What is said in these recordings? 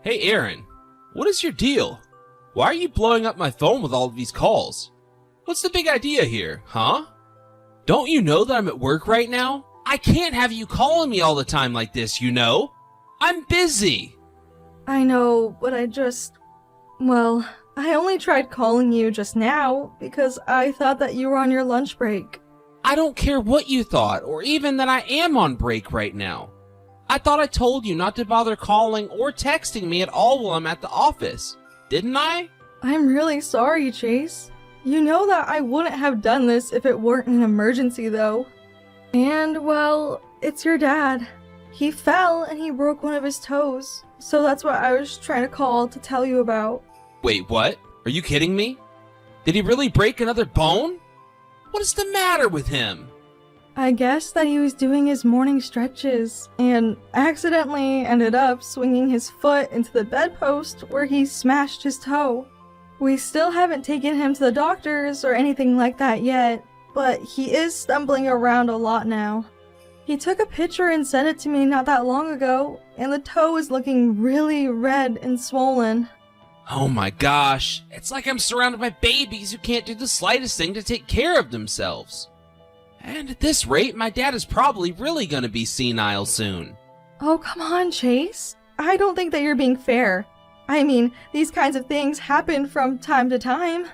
Hey Aaron, what is your deal? Why are you blowing up my phone with all of these calls? What's the big idea here, huh? Don't you know that I'm at work right now? I can't have you calling me all the time like this, you know? I'm busy. I know, but I only tried calling you just now because I thought that you were on your lunch break. I don't care what you thought, or even that I am on break right now. I thought I told you not to bother calling or texting me at all while I'm at the office, didn't I? I'm really sorry, Chase. You know that I wouldn't have done this if it weren't an emergency, though. And, well, it's your dad. He fell and he broke one of his toes, so that's what I was trying to call to tell you about. Wait, what? Are you kidding me? Did he really break another bone? What is the matter with him? I guess that he was doing his morning stretches and accidentally ended up swinging his foot into the bedpost where he smashed his toe. We still haven't taken him to the doctors or anything like that yet, but he is stumbling around a lot now. He took a picture and sent it to me not that long ago, and the toe is looking really red and swollen. Oh my gosh, it's like I'm surrounded by babies who can't do the slightest thing to take care of themselves. And at this rate, my dad is probably really gonna be senile soon. Oh, come on, Chase. I don't think that you're being fair. I mean, these kinds of things happen from time to time.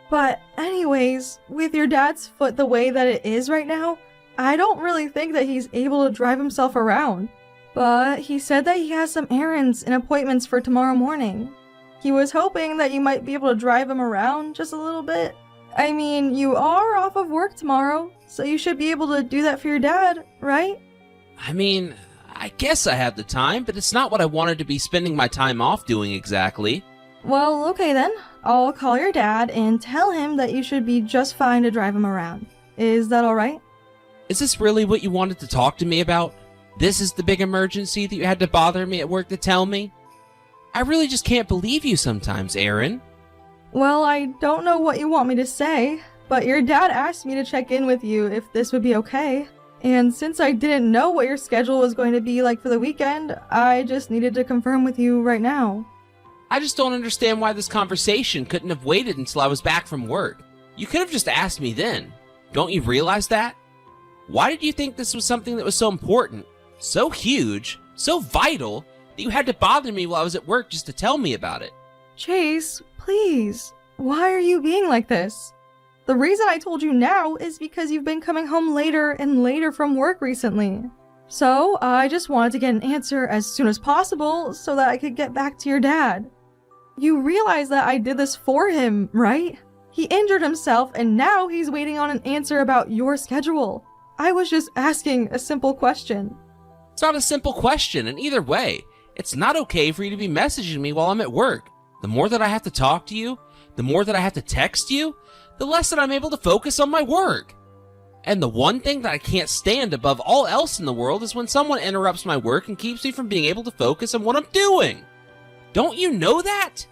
But anyways, with your dad's foot the way that it is right now, I don't really think that he's able to drive himself around. But he said that he has some errands and appointments for tomorrow morning. He was hoping that you might be able to drive him around just a little bit. I mean, you are off of work tomorrow, so you should be able to do that for your dad, right? I mean, I guess I have the time, but it's not what I wanted to be spending my time off doing exactly. Well, okay then. I'll call your dad and tell him that you should be just fine to drive him around. Is that alright? Is this really what you wanted to talk to me about? This is the big emergency that you had to bother me at work to tell me? I really just can't believe you sometimes, Aaron. Well, I don't know what you want me to say, but your dad asked me to check in with you if this would be okay. And since I didn't know what your schedule was going to be like for the weekend, I just needed to confirm with you right now. I just don't understand why this conversation couldn't have waited until I was back from work. You could have just asked me then. Don't you realize that? Why did you think this was something that was so important, so huge, so vital, that you had to bother me while I was at work just to tell me about it? Chase, please, why are you being like this? The reason I told you now is because you've been coming home later and later from work recently. So I just wanted to get an answer as soon as possible so that I could get back to your dad. You realize that I did this for him, right? He injured himself and now he's waiting on an answer about your schedule. I was just asking a simple question. It's not a simple question, and either way, it's not okay for you to be messaging me while I'm at work. The more that I have to talk to you, the more that I have to text you, the less that I'm able to focus on my work. And the one thing that I can't stand above all else in the world is when someone interrupts my work and keeps me from being able to focus on what I'm doing. Don't you know that?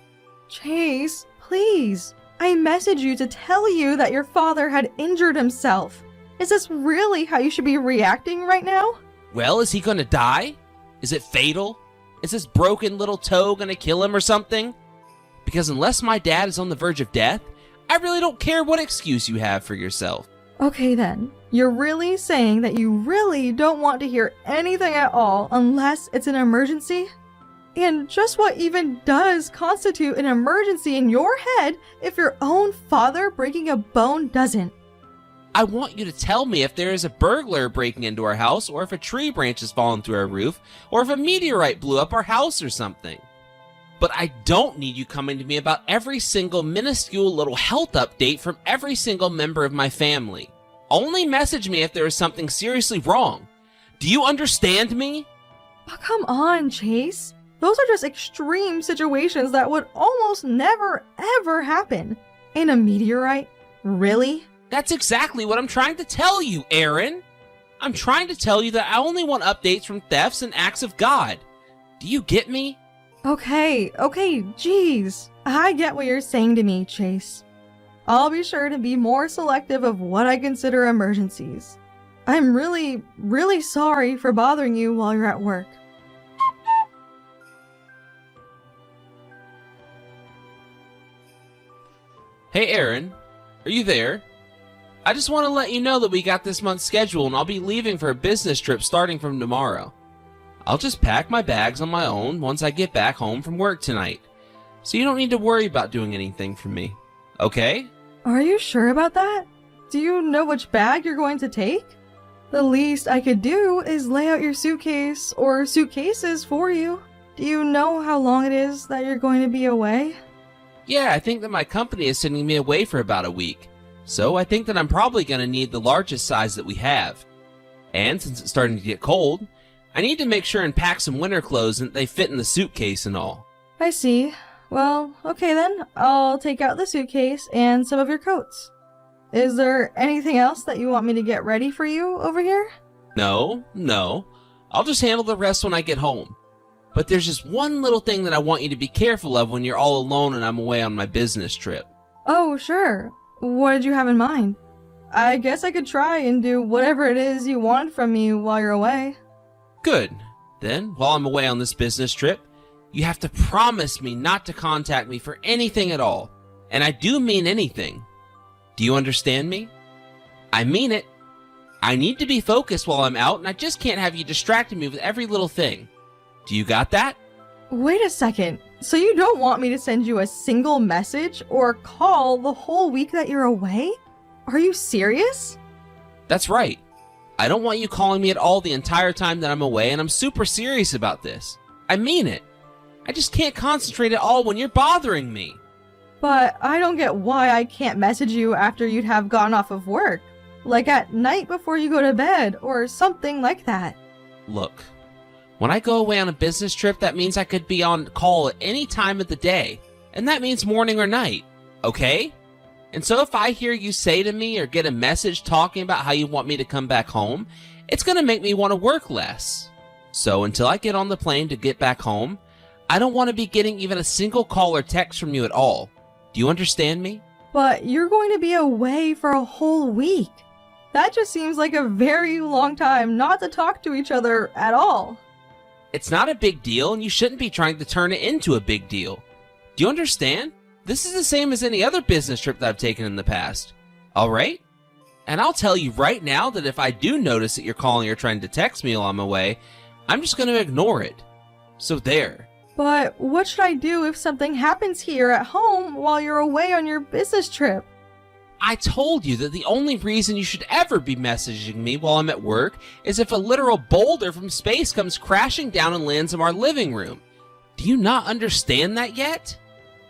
Chase, please. I messaged you to tell you that your father had injured himself. Is this really how you should be reacting right now? Well, is he gonna die? Is it fatal? Is this broken little toe gonna kill him or something? Because unless my dad is on the verge of death, I really don't care what excuse you have for yourself. Okay then, you're really saying that you really don't want to hear anything at all unless it's an emergency? And just what even does constitute an emergency in your head if your own father breaking a bone doesn't? I want you to tell me if there is a burglar breaking into our house, or if a tree branch has fallen through our roof, or if a meteorite blew up our house or something. But I don't need you coming to me about every single minuscule little health update from every single member of my family. Only message me if there is something seriously wrong. Do you understand me? Oh, come on, Chase. Those are just extreme situations that would almost never ever happen. And a meteorite? Really? That's exactly what I'm trying to tell you, Aaron. I'm trying to tell you that I only want updates from thefts and acts of God. Do you get me? Okay, jeez. I get what you're saying to me, Chase. I'll be sure to be more selective of what I consider emergencies. I'm really sorry for bothering you while you're at work. Hey Aaron, are you there? I just want to let you know that we got this month's schedule and I'll be leaving for a business trip starting from tomorrow. I'll just pack my bags on my own once I get back home from work tonight. So you don't need to worry about doing anything for me. Okay? Are you sure about that? Do you know which bag you're going to take? The least I could do is lay out your suitcase or suitcases for you. Do you know how long it is that you're going to be away? Yeah, I think that my company is sending me away for about a week. So I think that I'm probably going to need the largest size that we have. And since it's starting to get cold, I need to make sure and pack some winter clothes and that they fit in the suitcase and all. I see. Well, okay then. I'll take out the suitcase and some of your coats. Is there anything else that you want me to get ready for you over here? No. I'll just handle the rest when I get home. But there's just one little thing that I want you to be careful of when you're all alone and I'm away on my business trip. Oh, sure. What did you have in mind? I guess I could try and do whatever it is you want from me while you're away. Good. Then, while I'm away on this business trip, you have to promise me not to contact me for anything at all. And I do mean anything. Do you understand me? I mean it. I need to be focused while I'm out, and I just can't have you distracting me with every little thing. Do you got that? Wait a second. So you don't want me to send you a single message or call the whole week that you're away? Are you serious? That's right. I don't want you calling me at all the entire time that I'm away, and I'm super serious about this. I mean it. I just can't concentrate at all when you're bothering me. But I don't get why I can't message you after you'd have gotten off of work. Like at night before you go to bed, or something like that. Look, when I go away on a business trip, that means I could be on call at any time of the day. And that means morning or night, okay? And so if I hear you say to me or get a message talking about how you want me to come back home, it's going to make me want to work less. So until I get on the plane to get back home, I don't want to be getting even a single call or text from you at all. Do you understand me? But you're going to be away for a whole week. That just seems like a very long time not to talk to each other at all. It's not a big deal, and you shouldn't be trying to turn it into a big deal. Do you understand? This is the same as any other business trip that I've taken in the past. Alright? And I'll tell you right now that if I do notice that you're calling or trying to text me while I'm away, I'm just going to ignore it. So there. But what should I do if something happens here at home while you're away on your business trip? I told you that the only reason you should ever be messaging me while I'm at work is if a literal boulder from space comes crashing down and lands in our living room. Do you not understand that yet?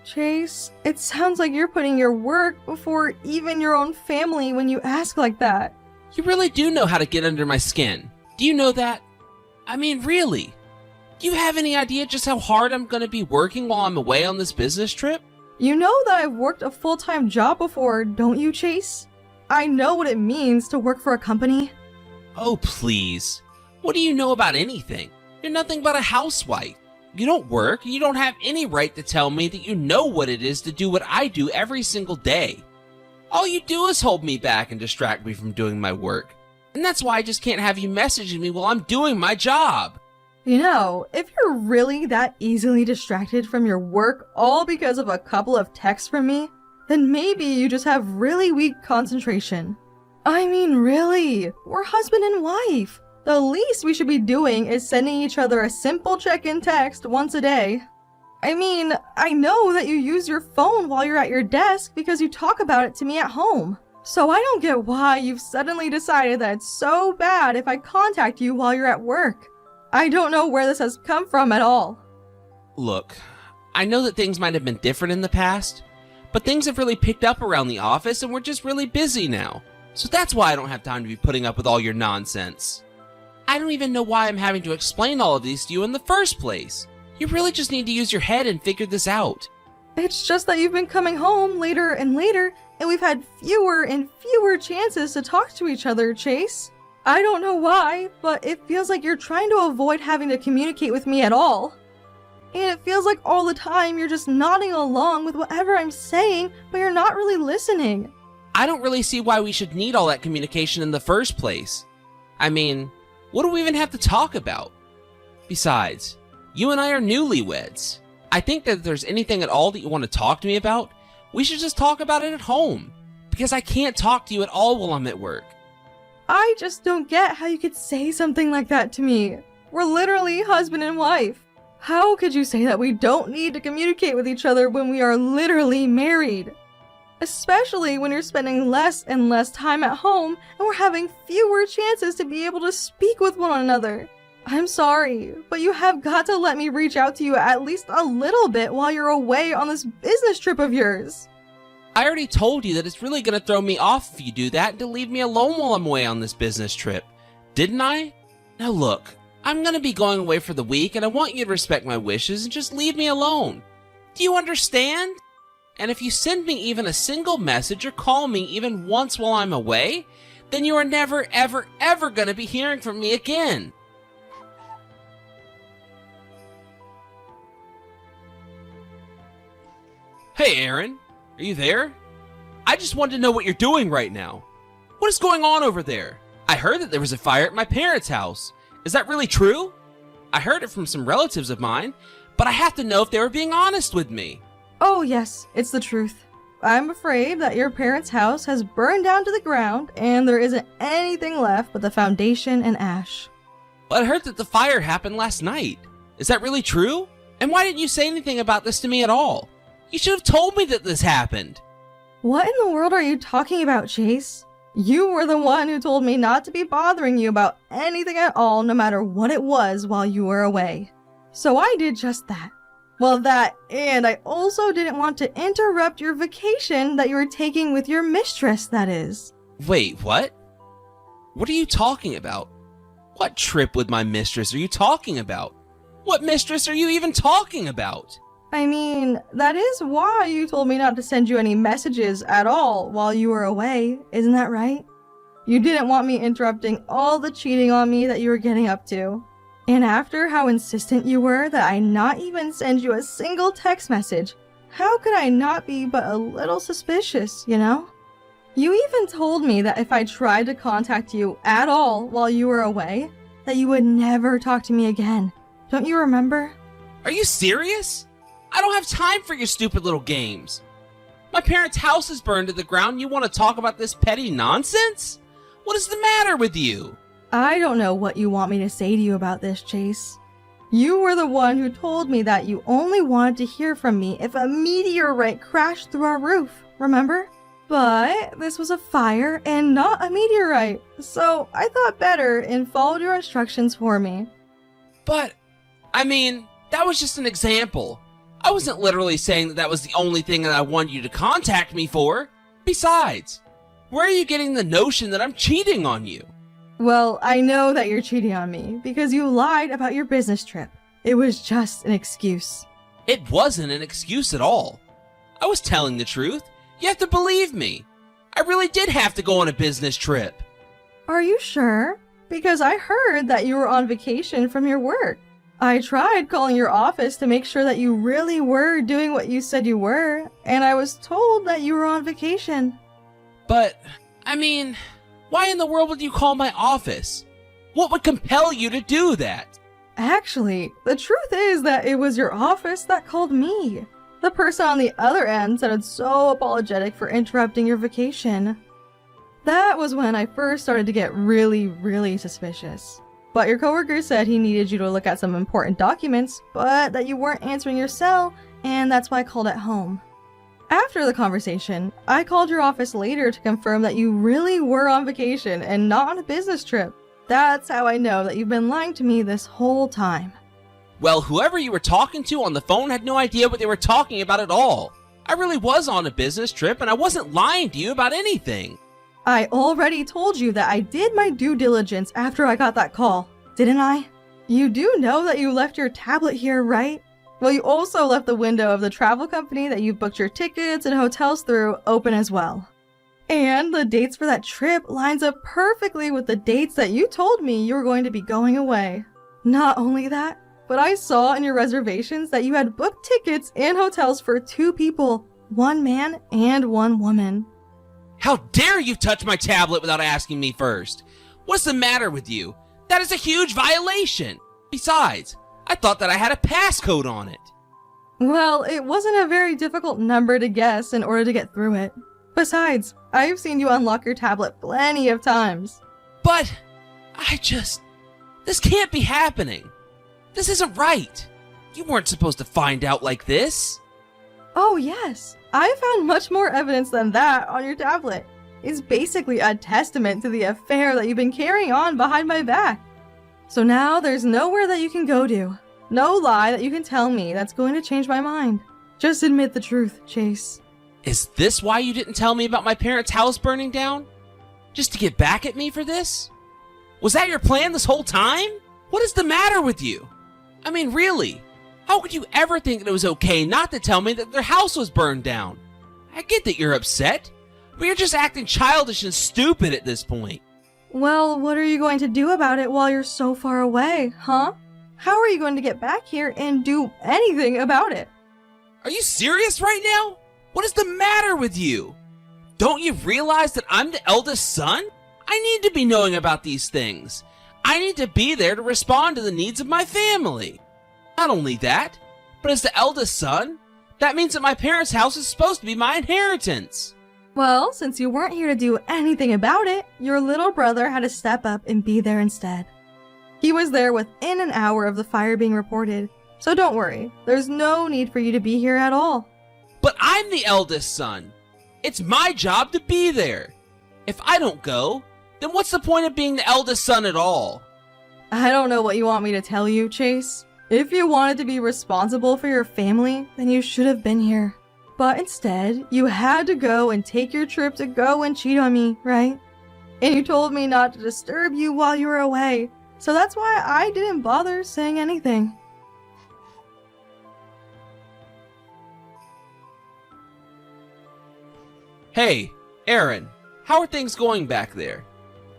Chase, it sounds like you're putting your work before even your own family when you ask like that. You really do know how to get under my skin. Do you know that? I mean, really? Do you have any idea just how hard I'm going to be working while I'm away on this business trip? You know that I've worked a full-time job before, don't you, Chase? I know what it means to work for a company. Oh, please. What do you know about anything? You're nothing but a housewife. You don't work, and you don't have any right to tell me that you know what it is to do what I do every single day. All you do is hold me back and distract me from doing my work. And that's why I just can't have you messaging me while I'm doing my job. You know, if you're really that easily distracted from your work all because of a couple of texts from me, then maybe you just have really weak concentration. I mean, really, we're husband and wife. The least we should be doing is sending each other a simple check-in text once a day. I mean, I know that you use your phone while you're at your desk because you talk about it to me at home. So I don't get why you've suddenly decided that it's so bad if I contact you while you're at work. I don't know where this has come from at all. Look, I know that things might have been different in the past, but things have really picked up around the office and we're just really busy now. So that's why I don't have time to be putting up with all your nonsense. I don't even know why I'm having to explain all of these to you in the first place. You really just need to use your head and figure this out. It's just that you've been coming home later and later, and we've had fewer and fewer chances to talk to each other, Chase. I don't know why, but it feels like you're trying to avoid having to communicate with me at all. And it feels like all the time you're just nodding along with whatever I'm saying, but you're not really listening. I don't really see why we should need all that communication in the first place. I mean, what do we even have to talk about? Besides, you and I are newlyweds. I think that if there's anything at all that you want to talk to me about, We should just talk about it at home, because I can't talk to you at all while I'm at work. I just don't get how you could say something like that to me. We're literally husband and wife. How could you say that we don't need to communicate with each other when we are literally married? Especially when you're spending less and less time at home and we're having fewer chances to be able to speak with one another. I'm sorry, but you have got to let me reach out to you at least a little bit while you're away on this business trip of yours. I already told you that it's really going to throw me off if you do that and to leave me alone while I'm away on this business trip. Didn't I? Now look, I'm going to be going away for the week and I want you to respect my wishes and just leave me alone. Do you understand? And if you send me even a single message or call me even once while I'm away, then you are never, ever, ever going to be hearing from me again. Hey, Aaron. Are you there? I just wanted to know what you're doing right now. What is going on over there? I heard that there was a fire at my parents' house. Is that really true? I heard it from some relatives of mine, but I have to know if they were being honest with me. Oh yes, it's the truth. I'm afraid that your parents' house has burned down to the ground and there isn't anything left but the foundation and ash. Well, I heard that the fire happened last night. Is that really true? And why didn't you say anything about this to me at all? You should have told me that this happened. What in the world are you talking about, Chase? You were the one who told me not to be bothering you about anything at all, no matter what it was, while you were away. So I did just that. Well, that, and I also didn't want to interrupt your vacation that you were taking with your mistress, that is. Wait, what? What are you talking about? What trip with my mistress are you talking about? What mistress are you even talking about? I mean, that is why you told me not to send you any messages at all while you were away, isn't that right? You didn't want me interrupting all the cheating on me that you were getting up to. And after how insistent you were that I not even send you a single text message, how could I not be but a little suspicious, you know? You even told me that if I tried to contact you at all while you were away, that you would never talk to me again. Don't you remember? Are you serious? I don't have time for your stupid little games. My parents' house is burned to the ground and you want to talk about this petty nonsense? What is the matter with you? I don't know what you want me to say to you about this, Chase. You were the one who told me that you only wanted to hear from me if a meteorite crashed through our roof, remember? But this was a fire and not a meteorite, so I thought better and followed your instructions for me. But, I mean, that was just an example. I wasn't literally saying that that was the only thing that I wanted you to contact me for. Besides, where are you getting the notion that I'm cheating on you? Well, I know that you're cheating on me because you lied about your business trip. It was just an excuse. It wasn't an excuse at all. I was telling the truth. You have to believe me. I really did have to go on a business trip. Are you sure? Because I heard that you were on vacation from your work. I tried calling your office to make sure that you really were doing what you said you were, and I was told that you were on vacation. But, I mean, why in the world would you call my office? What would compel you to do that? Actually, the truth is that it was your office that called me. The person on the other end sounded so apologetic for interrupting your vacation. That was when I first started to get really suspicious. But your coworker said he needed you to look at some important documents, but that you weren't answering your cell, and that's why I called at home. After the conversation, I called your office later to confirm that you really were on vacation and not on a business trip. That's how I know that you've been lying to me this whole time. Well, whoever you were talking to on the phone had no idea what they were talking about at all. I really was on a business trip and I wasn't lying to you about anything. I already told you that I did my due diligence after I got that call, didn't I? You do know that you left your tablet here, right? Well, you also left the window of the travel company that you booked your tickets and hotels through open as well. And the dates for that trip lines up perfectly with the dates that you told me you were going to be going away. Not only that, but I saw in your reservations that you had booked tickets and hotels for 2 people, 1 man and 1 woman. How dare you touch my tablet without asking me first? What's the matter with you? That is a huge violation. Besides, I thought that I had a passcode on it. Well, it wasn't a very difficult number to guess in order to get through it. Besides, I've seen you unlock your tablet plenty of times. But this can't be happening. This isn't right. You weren't supposed to find out like this. Oh yes, I found much more evidence than that on your tablet. It's basically a testament to the affair that you've been carrying on behind my back. So now there's nowhere that you can go to. No lie that you can tell me that's going to change my mind. Just admit the truth, Chase. Is this why you didn't tell me about my parents' house burning down? Just to get back at me for this? Was that your plan this whole time? What is the matter with you? I mean, really? How could you ever think that it was okay not to tell me that their house was burned down? I get that you're upset, but you're just acting childish and stupid at this point. Well, what are you going to do about it while you're so far away, huh? How are you going to get back here and do anything about it? Are you serious right now? What is the matter with you? Don't you realize that I'm the eldest son? I need to be knowing about these things. I need to be there to respond to the needs of my family. Not only that, but as the eldest son, that means that my parents' house is supposed to be my inheritance. Well, since you weren't here to do anything about it, your little brother had to step up and be there instead. He was there within an hour of the fire being reported, so don't worry, there's no need for you to be here at all. But I'm the eldest son. It's my job to be there. If I don't go, then what's the point of being the eldest son at all? I don't know what you want me to tell you, Chase. If you wanted to be responsible for your family, then you should have been here. But instead, you had to go and take your trip to go and cheat on me, right? And you told me not to disturb you while you were away, so that's why I didn't bother saying anything. Hey, Aaron, how are things going back there?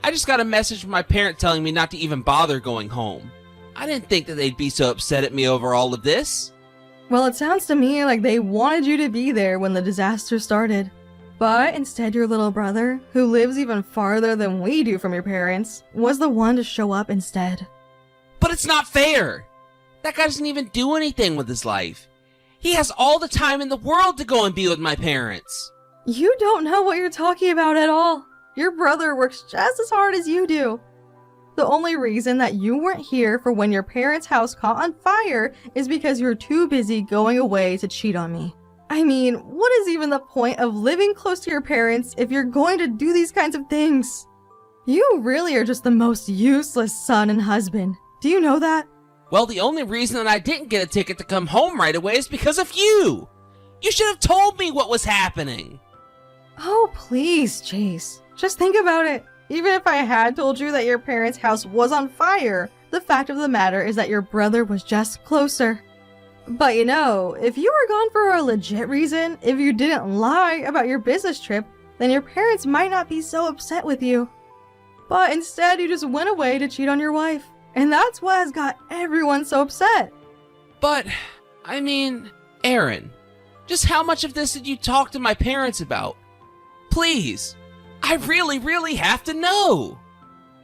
I just got a message from my parent telling me not to even bother going home. I didn't think that they'd be so upset at me over all of this. Well, it sounds to me like they wanted you to be there when the disaster started. But instead your little brother, who lives even farther than we do from your parents, was the one to show up instead. But it's not fair! That guy doesn't even do anything with his life. He has all the time in the world to go and be with my parents. You don't know what you're talking about at all. Your brother works just as hard as you do. The only reason that you weren't here for when your parents' house caught on fire is because you were too busy going away to cheat on me. I mean, what is even the point of living close to your parents if you're going to do these kinds of things? You really are just the most useless son and husband. Do you know that? Well, the only reason that I didn't get a ticket to come home right away is because of you! You should have told me what was happening! Oh, please, Chase. Just think about it. Even if I had told you that your parents' house was on fire, the fact of the matter is that your brother was just closer. But you know, if you were gone for a legit reason, if you didn't lie about your business trip, then your parents might not be so upset with you. But instead, you just went away to cheat on your wife. And that's what has got everyone so upset. But, I mean, Aaron, just how much of this did you talk to my parents about? Please, I really have to know.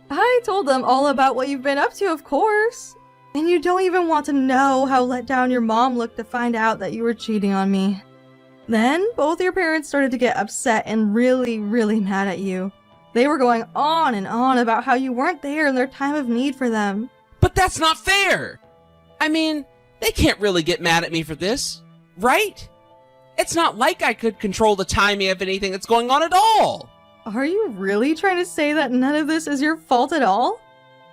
I told them all about what you've been up to, of course. And you don't even want to know how let down your mom looked to find out that you were cheating on me. Then, both your parents started to get upset and really mad at you. They were going on and on about how you weren't there in their time of need for them. But that's not fair! I mean, they can't really get mad at me for this, right? It's not like I could control the timing of anything that's going on at all! Are you really trying to say that none of this is your fault at all?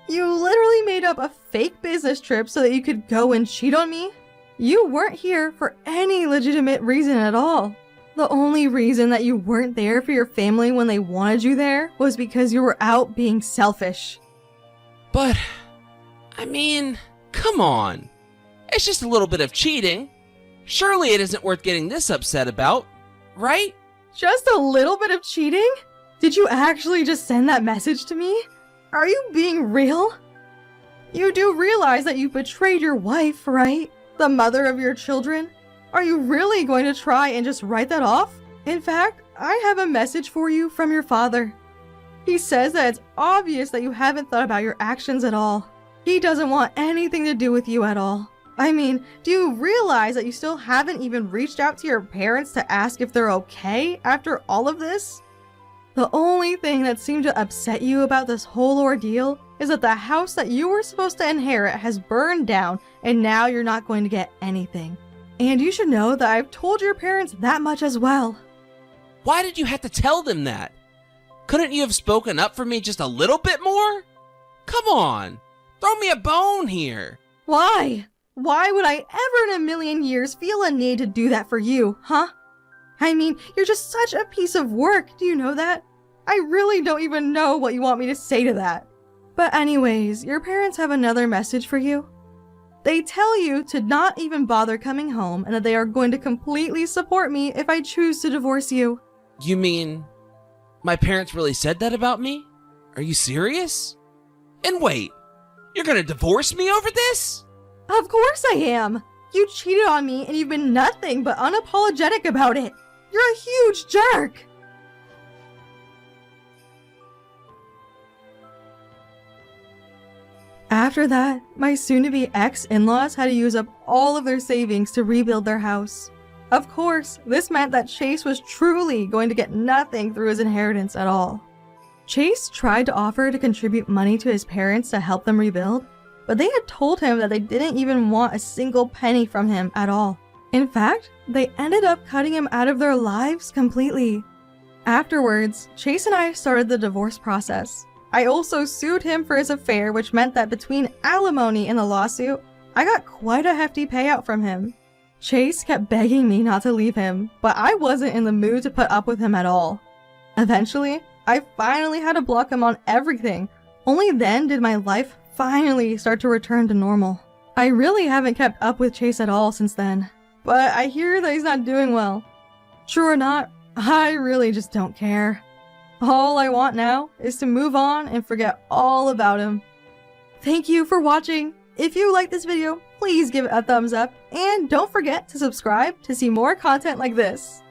You literally made up a fake business trip so that you could go and cheat on me? You weren't here for any legitimate reason at all. The only reason that you weren't there for your family when they wanted you there was because you were out being selfish. But, I mean, come on. It's just a little bit of cheating. Surely it isn't worth getting this upset about, right? Just a little bit of cheating? Did you actually just send that message to me? Are you being real? You do realize that you betrayed your wife, right? The mother of your children? Are you really going to try and just write that off? In fact, I have a message for you from your father. He says that it's obvious that you haven't thought about your actions at all. He doesn't want anything to do with you at all. I mean, do you realize that you still haven't even reached out to your parents to ask if they're okay after all of this? The only thing that seemed to upset you about this whole ordeal is that the house that you were supposed to inherit has burned down and now you're not going to get anything. And you should know that I've told your parents that much as well. Why did you have to tell them that? Couldn't you have spoken up for me just a little bit more? Come on, throw me a bone here. Why? Why would I ever in a million years feel a need to do that for you, huh? I mean, you're just such a piece of work, do you know that? I really don't even know what you want me to say to that. But anyways, your parents have another message for you. They tell you to not even bother coming home and that they are going to completely support me if I choose to divorce you. You mean my parents really said that about me? Are you serious? And wait, you're gonna divorce me over this? Of course I am! You cheated on me and you've been nothing but unapologetic about it. You're a huge jerk! After that, my soon-to-be ex-in-laws had to use up all of their savings to rebuild their house. Of course, this meant that Chase was truly going to get nothing through his inheritance at all. Chase tried to offer to contribute money to his parents to help them rebuild, but they had told him that they didn't even want a single penny from him at all. In fact, they ended up cutting him out of their lives completely. Afterwards, Chase and I started the divorce process. I also sued him for his affair, which meant that between alimony and the lawsuit, I got quite a hefty payout from him. Chase kept begging me not to leave him, but I wasn't in the mood to put up with him at all. Eventually, I finally had to block him on everything. Only then did my life finally start to return to normal. I really haven't kept up with Chase at all since then, but I hear that he's not doing well. True or not, I really just don't care. All I want now is to move on and forget all about him. Thank you for watching. If you liked this video, please give it a thumbs up and don't forget to subscribe to see more content like this.